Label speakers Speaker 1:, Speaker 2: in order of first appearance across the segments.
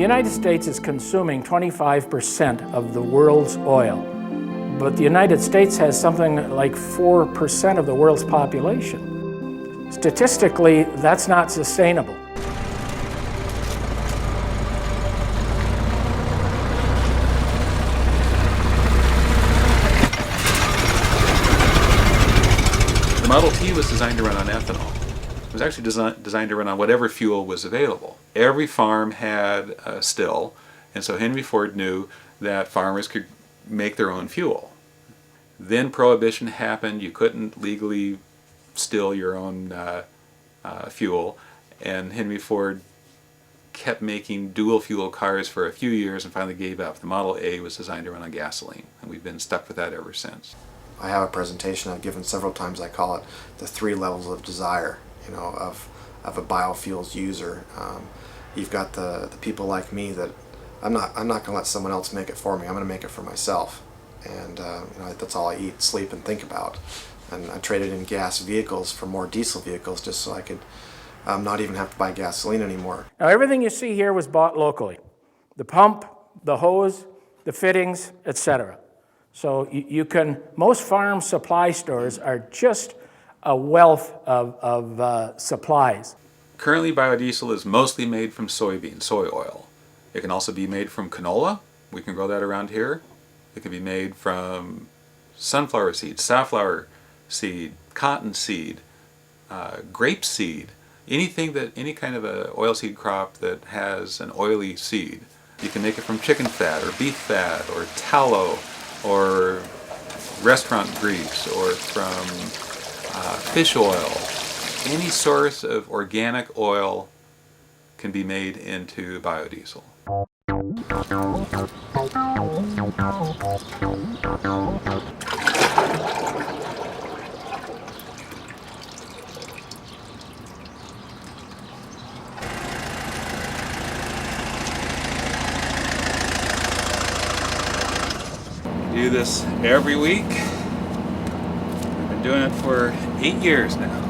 Speaker 1: United States is consuming 25% of the world's oil, but the United States has something like 4% of the world's population. Statistically, that's not sustainable.
Speaker 2: The Model T was designed to run on ethanol. It was actually designed to run on whatever fuel was available. Every farm had a still, and so Henry Ford knew that farmers could make their own fuel. Then Prohibition happened. You couldn't legally still your own fuel, and Henry Ford kept making dual fuel cars for a few years and finally gave up. The Model A was designed to run on gasoline, and we've been stuck with that ever since.
Speaker 3: I have a presentation I've given several times. I call it the 3 levels of desire, of a biofuels user. You've got the people like me that I'm not going to let someone else make it for me. I'm going to make it for myself, and that's all I eat, sleep, and think about. And I traded in gas vehicles for more diesel vehicles just so I could not even have to buy gasoline anymore.
Speaker 1: Now, everything you see here was bought locally: the pump, the hose, the fittings, etc. So most farm supply stores are just a wealth of supplies.
Speaker 2: Currently, biodiesel is mostly made from soybean, soy oil. It can also be made from canola. We can grow that around here. It can be made from sunflower seed, safflower seed, cotton seed, grape seed, any kind of an oilseed crop that has an oily seed. You can make it from chicken fat or beef fat or tallow or restaurant grease or from fish oil. Any source of organic oil can be made into biodiesel. Do this every week. I've been doing it for 8 years now.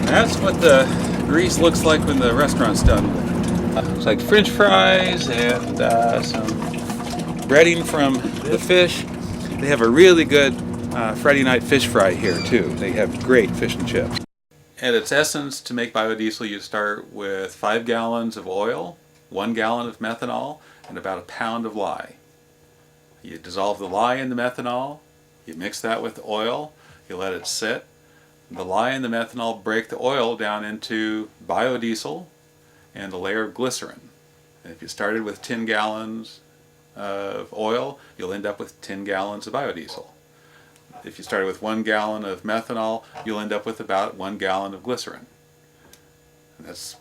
Speaker 2: That's what the grease looks like when the restaurant's done with it. It's like French fries and some breading from the fish. They have a really good Friday night fish fry here too. They have great fish and chips. At its essence, to make biodiesel, you start with 5 gallons of oil, 1 gallon of methanol, and about 1 pound of lye. You dissolve the lye in the methanol, you mix that with the oil, you let it sit. The lye and the methanol break the oil down into biodiesel and a layer of glycerin. And if you started with 10 gallons of oil, you'll end up with 10 gallons of biodiesel. If you started with 1 gallon of methanol, you'll end up with about 1 gallon of glycerin. And that's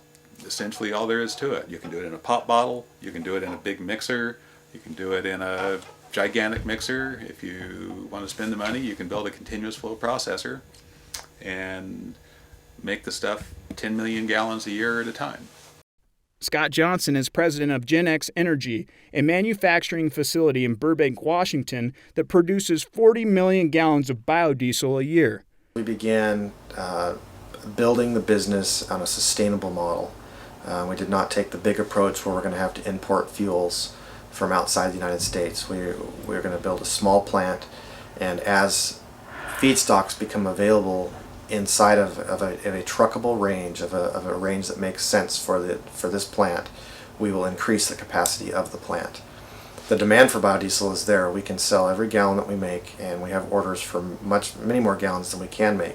Speaker 2: essentially all there is to it. You can do it in a pop bottle, you can do it in a big mixer, you can do it in a gigantic mixer. If you want to spend the money, you can build a continuous flow processor and make the stuff 10 million gallons a year at a time.
Speaker 4: Scott Johnson is president of GenX Energy, a manufacturing facility in Burbank, Washington that produces 40 million gallons of biodiesel a year.
Speaker 3: We began building the business on a sustainable model. We did not take the big approach where we're going to have to import fuels from outside the United States. We're going to build a small plant, and as feedstocks become available inside of a truckable range, of a range that makes sense for this plant, we will increase the capacity of the plant. The demand for biodiesel is there. We can sell every gallon that we make, and we have orders for many more gallons than we can make.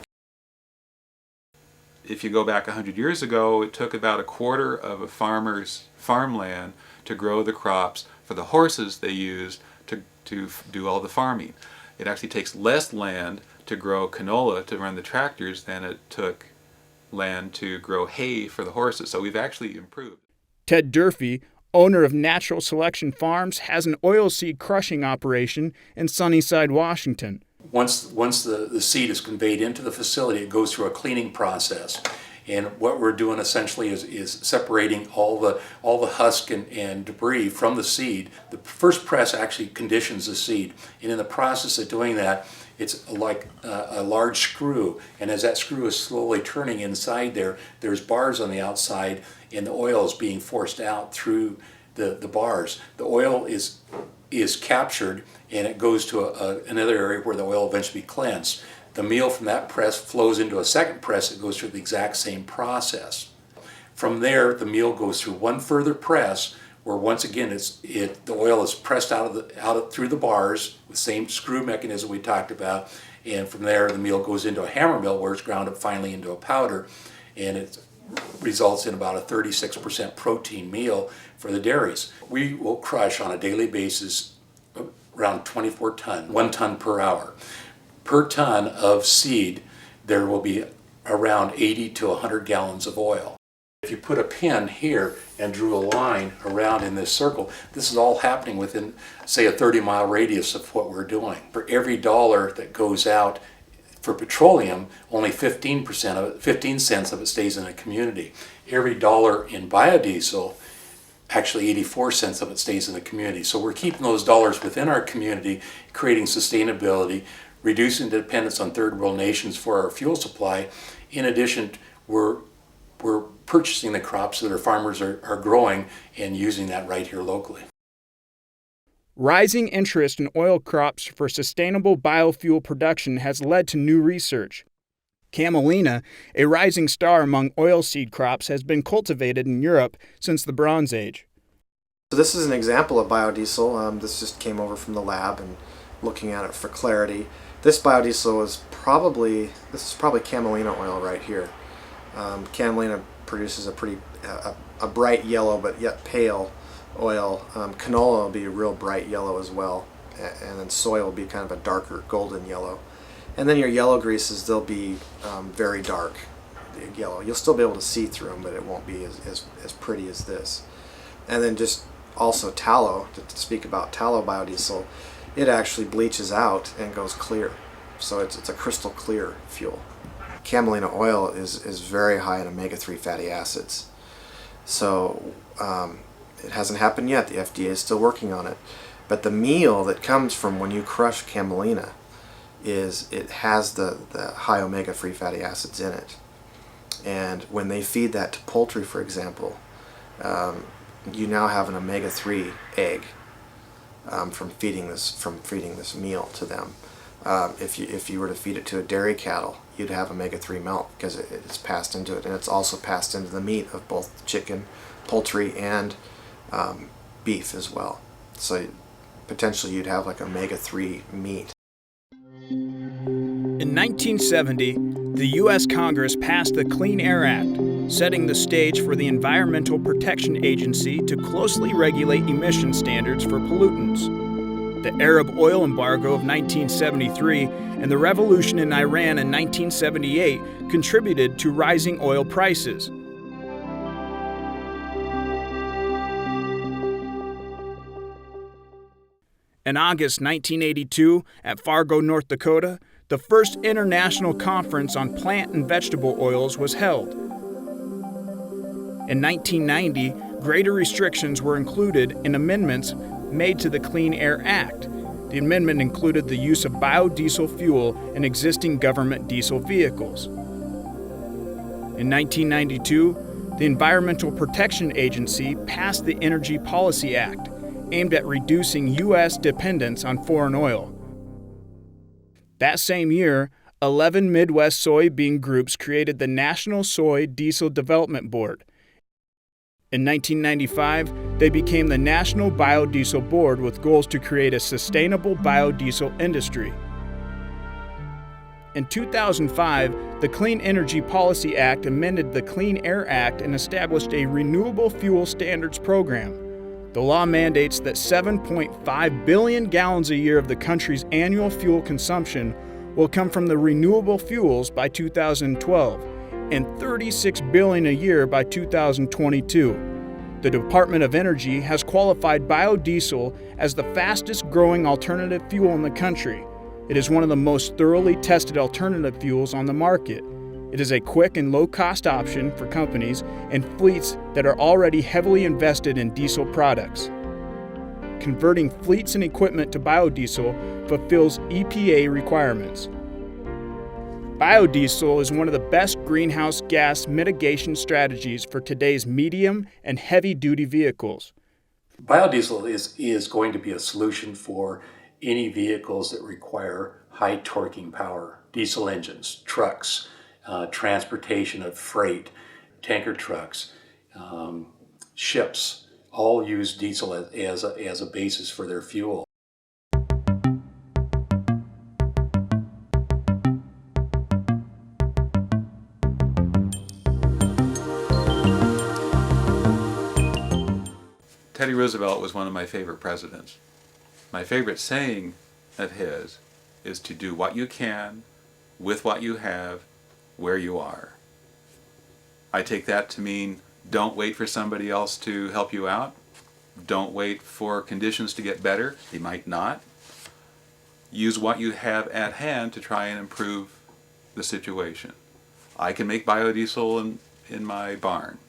Speaker 2: If you go back 100 years ago, it took about 1/4 of a farmer's farmland to grow the crops for the horses they used to do all the farming. It actually takes less land to grow canola to run the tractors than it took land to grow hay for the horses. So we've actually improved.
Speaker 4: Ted Durfee, owner of Natural Selection Farms, has an oilseed crushing operation in Sunnyside, Washington.
Speaker 5: Once the seed is conveyed into the facility, it goes through a cleaning process. And what we're doing essentially is separating all the husk and debris from the seed. The first press actually conditions the seed. And in the process of doing that, It's like a large screw, and as that screw is slowly turning inside there, there's bars on the outside, and the oil is being forced out through the bars. The oil is captured, and it goes to another area where the oil will eventually be cleansed. The meal from that press flows into a second press that goes through the exact same process. From there, the meal goes through one further press, where once again the oil is pressed through the bars, the same screw mechanism we talked about, and from there the meal goes into a hammer mill where it's ground up finally into a powder, and it results in about a 36% protein meal for the dairies. We will crush on a daily basis around 24 tons, 1 ton per hour. Per ton of seed, there will be around 80 to 100 gallons of oil. If you put a pin here and drew a line around in this circle, this is all happening within, say, a 30-mile radius of what we're doing. For every dollar that goes out for petroleum, only 15 cents of it stays in the community. Every dollar in biodiesel, actually 84 cents of it stays in the community. So we're keeping those dollars within our community, creating sustainability, reducing dependence on third world nations for our fuel supply. In addition, we're purchasing the crops that our farmers are growing and using that right here locally.
Speaker 4: Rising interest in oil crops for sustainable biofuel production has led to new research. Camelina, a rising star among oilseed crops, has been cultivated in Europe since the Bronze Age.
Speaker 3: So this is an example of biodiesel. This just came over from the lab and looking at it for clarity. This biodiesel is probably camelina oil right here. Camelina produces a bright yellow but yet pale oil. Canola will be a real bright yellow as well, and then soy will be kind of a darker golden yellow. And then your yellow greases, they'll be very dark yellow. You'll still be able to see through them, but it won't be as pretty as this. And then just also tallow, to speak about tallow biodiesel, it actually bleaches out and goes clear. So it's a crystal clear fuel. Camelina oil is very high in omega-3 fatty acids. So it hasn't happened yet. The FDA is still working on it. But the meal that comes from when you crush camelina it has the high omega-3 fatty acids in it. And when they feed that to poultry, for example, you now have an omega-3 egg from feeding this meal to them. If you were to feed it to a dairy cattle, you'd have omega-3 milk because it's passed into it, and it's also passed into the meat of both chicken, poultry, and beef as well. So potentially you'd have like omega-3 meat.
Speaker 4: In 1970, the U.S. Congress passed the Clean Air Act, setting the stage for the Environmental Protection Agency to closely regulate emission standards for pollutants. The Arab oil embargo of 1973 and the revolution in Iran in 1978 contributed to rising oil prices. In August 1982, at Fargo, North Dakota, the first international conference on plant and vegetable oils was held. In 1990, greater restrictions were included in amendments made to the Clean Air Act. The amendment included the use of biodiesel fuel in existing government diesel vehicles. In 1992, the Environmental Protection Agency passed the Energy Policy Act, aimed at reducing U.S. dependence on foreign oil. That same year, 11 Midwest soybean groups created the National Soy Diesel Development Board. In 1995, they became the National Biodiesel Board with goals to create a sustainable biodiesel industry. In 2005, the Clean Energy Policy Act amended the Clean Air Act and established a Renewable Fuel Standards Program. The law mandates that 7.5 billion gallons a year of the country's annual fuel consumption will come from the renewable fuels by 2012, and 36 billion a year by 2022. The Department of Energy has qualified biodiesel as the fastest growing alternative fuel in the country. It is one of the most thoroughly tested alternative fuels on the market. It is a quick and low-cost option for companies and fleets that are already heavily invested in diesel products. converting fleets and equipment to biodiesel fulfills EPA requirements. Biodiesel is one of the best greenhouse gas mitigation strategies for today's medium and heavy-duty vehicles.
Speaker 5: Biodiesel is going to be a solution for any vehicles that require high torquing power. Diesel engines, trucks, transportation of freight, tanker trucks, ships, all use diesel as a basis for their fuel.
Speaker 2: Teddy Roosevelt was one of my favorite presidents. My favorite saying of his is to do what you can, with what you have, where you are. I take that to mean don't wait for somebody else to help you out. Don't wait for conditions to get better. They might not. Use what you have at hand to try and improve the situation. I can make biodiesel in my barn.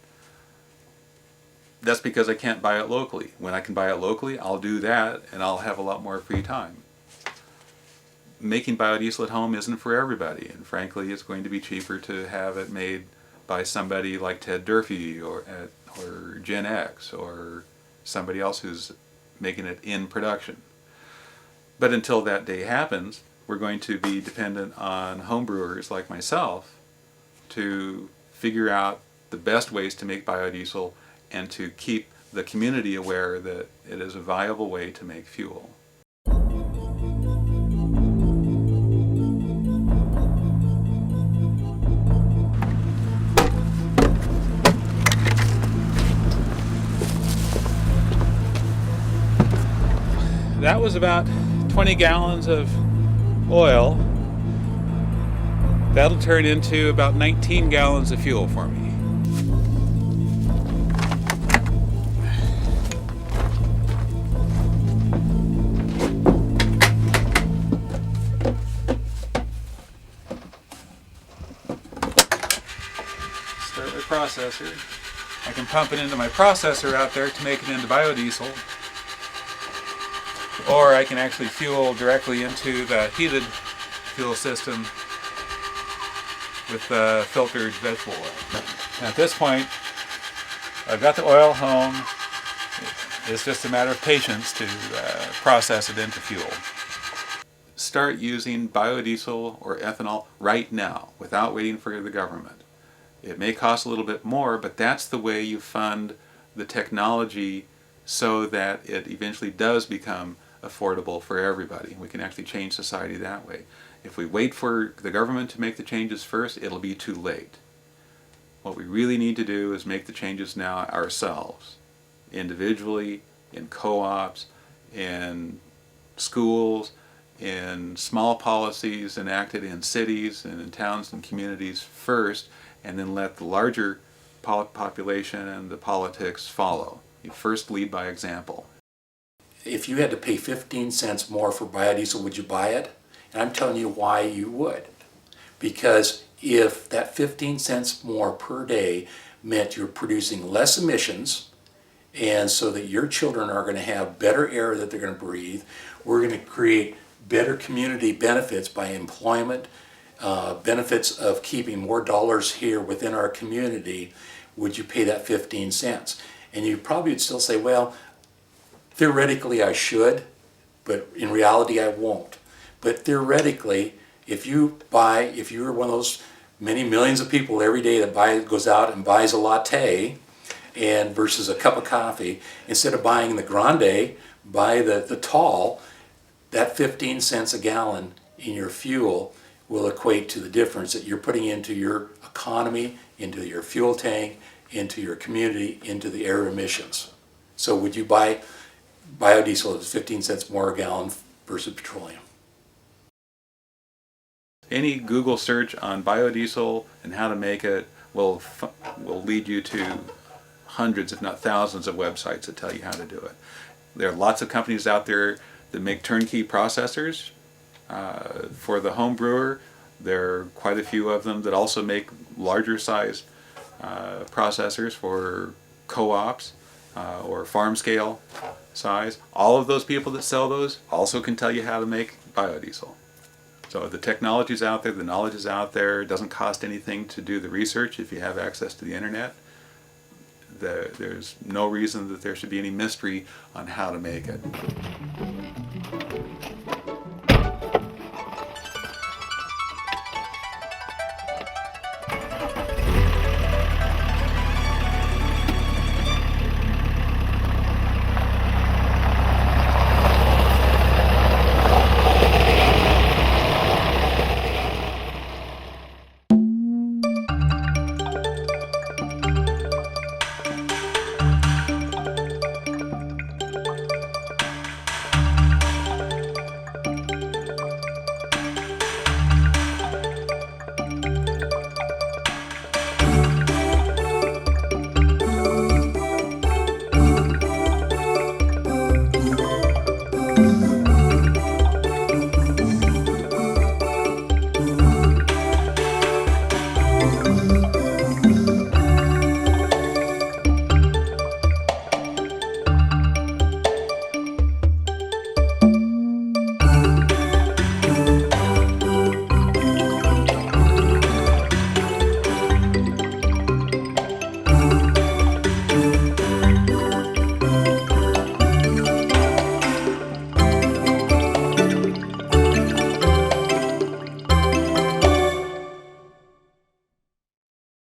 Speaker 2: That's because I can't buy it locally. When I can buy it locally, I'll do that and I'll have a lot more free time. Making biodiesel at home isn't for everybody, and frankly it's going to be cheaper to have it made by somebody like Ted Durfee or Gen X or somebody else who's making it in production. But until that day happens, we're going to be dependent on homebrewers like myself to figure out the best ways to make biodiesel and to keep the community aware that it is a viable way to make fuel. That was about 20 gallons of oil. That'll turn into about 19 gallons of fuel for me. Start my processor. I can pump it into my processor out there to make it into biodiesel. Or I can actually fuel directly into the heated fuel system with filtered vegetable oil. And at this point, I've got the oil home. It's just a matter of patience to process it into fuel. Start using biodiesel or ethanol right now without waiting for the government. It may cost a little bit more, but that's the way you fund the technology so that it eventually does become affordable for everybody. We can actually change society that way. If we wait for the government to make the changes first, it'll be too late. What we really need to do is make the changes now ourselves, individually, in co-ops, in schools, in small policies enacted in cities and in towns and communities first, and then let the larger population and the politics follow. You first lead by example.
Speaker 5: If you had to pay 15 cents more for biodiesel, would you buy it? And I'm telling you why you would. Because if that 15 cents more per day meant you're producing less emissions, and so that your children are going to have better air that they're going to breathe, we're going to create better community benefits by employment, benefits of keeping more dollars here within our community, would you pay that 15 cents? And you probably would still say, well, theoretically I should, but in reality I won't. But theoretically, if you're one of those many millions of people every day that goes out and buys a latte and versus a cup of coffee, instead of buying the grande, buy the tall, that 15 cents a gallon in your fuel will equate to the difference that you're putting into your economy, into your fuel tank, into your community, into the air emissions. So would you buy biodiesel at 15 cents more a gallon versus petroleum?
Speaker 2: Any Google search on biodiesel and how to make it will lead you to hundreds, if not thousands, of websites that tell you how to do it. There are lots of companies out there that make turnkey processors for the home brewer. There are quite a few of them that also make larger size processors for co-ops or farm scale size. All of those people that sell those also can tell you how to make biodiesel. So the technology's out there, the knowledge is out there. It doesn't cost anything to do the research if you have access to the internet. There's no reason that there should be any mystery on how to make it.